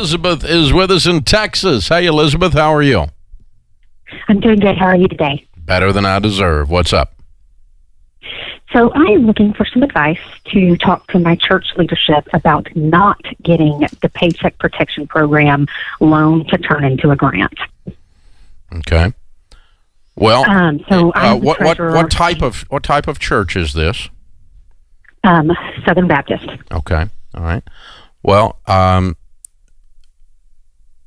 Elizabeth is with us in Texas. Hey, Elizabeth, how are you? I'm doing good. How are you today? Better than I deserve. What's up? So I am looking for some advice to talk to my church leadership about not getting the Paycheck Protection Program loan to turn into a grant. Okay. Well, what type of church is this? Southern Baptist. Okay. All right. Well,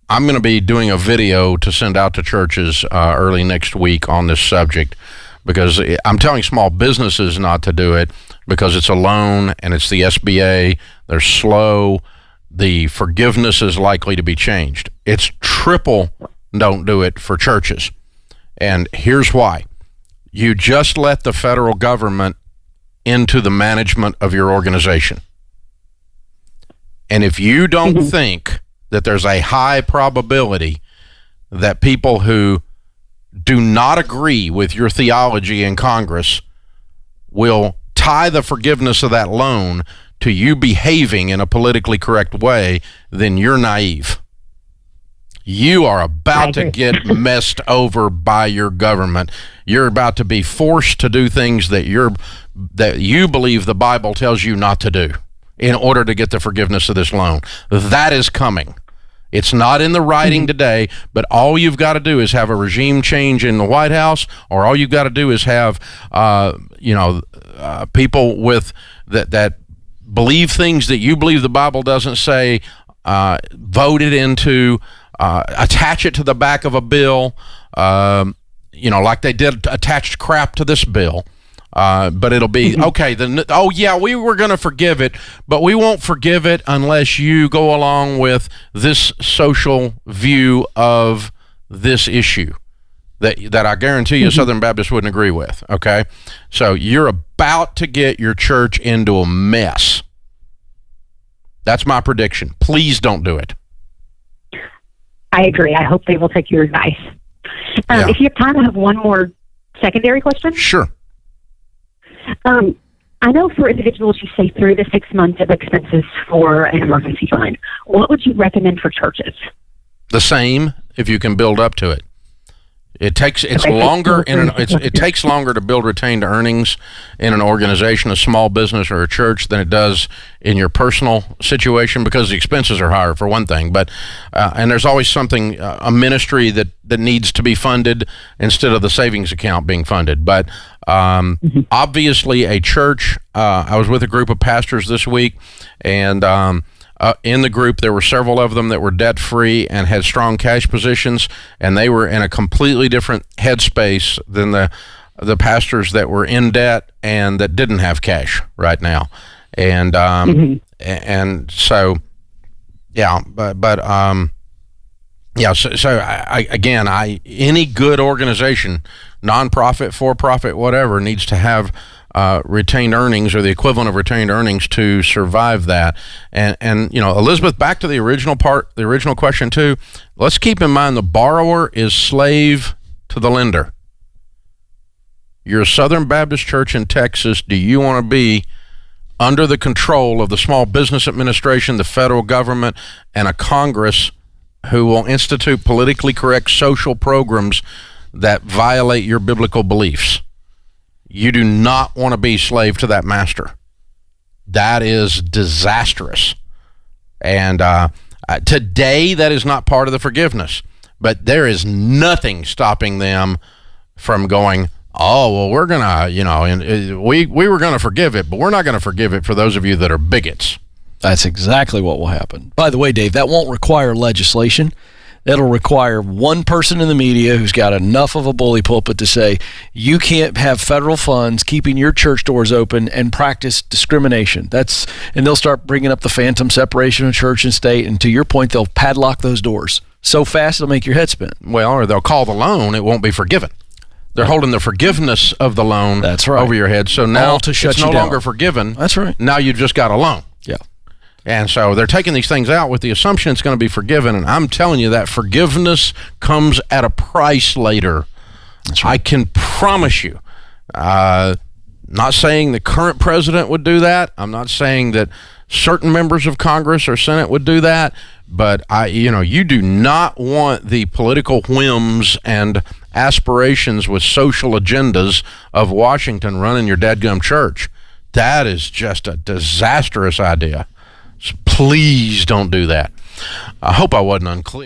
I'm going to be doing a video to send out to churches early next week on this subject, because I'm telling small businesses not to do it because it's a loan and it's the SBA. They're slow. The forgiveness is likely to be changed. It's triple don't do it for churches. And here's why. You just let the federal government into the management of your organization. And if you don't think that there's a high probability that people who do not agree with your theology in Congress will tie the forgiveness of that loan to you behaving in a politically correct way, then you're naive. You are about to get messed over by your government. You're about to be forced to do things that you believe the Bible tells you not to do in order to get the forgiveness of this loan. That is coming. It's not in the writing today, but all you've got to do is have a regime change in the White House, or all you've got to do is have people with that believe things that you believe the Bible doesn't say, voted into, attach it to the back of a bill, like they did attached crap to this bill. But it'll be, okay, we were going to forgive it, but we won't forgive it unless you go along with this social view of this issue that I guarantee you Southern Baptists wouldn't agree with, okay? So you're about to get your church into a mess. That's my prediction. Please don't do it. I agree. I hope they will take your advice. If you have time, I have one more secondary question. Sure. I know for individuals, you say through the 6 months of expenses for an emergency fund. What would you recommend for churches? The same, if you can build up to it. It takes longer to build retained earnings in an organization, a small business or a church, than it does in your personal situation, because the expenses are higher, for one thing. But and there's always something, a ministry that needs to be funded instead of the savings account being funded. But obviously, a church. I was with a group of pastors this week, and in the group, there were several of them that were debt-free and had strong cash positions, and they were in a completely different headspace than the pastors that were in debt and that didn't have cash right now. And and so, yeah, any good organization, nonprofit, for-profit, whatever, needs to have retained earnings or the equivalent of retained earnings to survive that. And Elizabeth, back to the original question too. Let's keep in mind the borrower is slave to the lender. You're a Southern Baptist church in Texas. Do you want to be under the control of the Small Business Administration, the federal government, and a Congress who will institute politically correct social programs that violate your biblical beliefs? You do not want to be slave to that master. That is disastrous. And today, that is not part of the forgiveness. But there is nothing stopping them from going, oh, well, we're going to, we were going to forgive it, but we're not going to forgive it for those of you that are bigots. That's exactly what will happen. By the way, Dave, that won't require legislation. It'll require one person in the media who's got enough of a bully pulpit to say, you can't have federal funds keeping your church doors open and practice discrimination. And they'll start bringing up the phantom separation of church and state. And to your point, they'll padlock those doors so fast it'll make your head spin. Well, or they'll call the loan. It won't be forgiven. They're holding the forgiveness of the loan over your head. So now it's no longer forgiven. That's right. Now you've just got a loan. Yeah. And so they're taking these things out with the assumption it's going to be forgiven. And I'm telling you that forgiveness comes at a price later. That's right. I can promise you. Not saying the current president would do that. I'm not saying that certain members of Congress or Senate would do that. But you do not want the political whims and aspirations with social agendas of Washington running your dadgum church. That is just a disastrous idea. So please don't do that. I hope I wasn't unclear.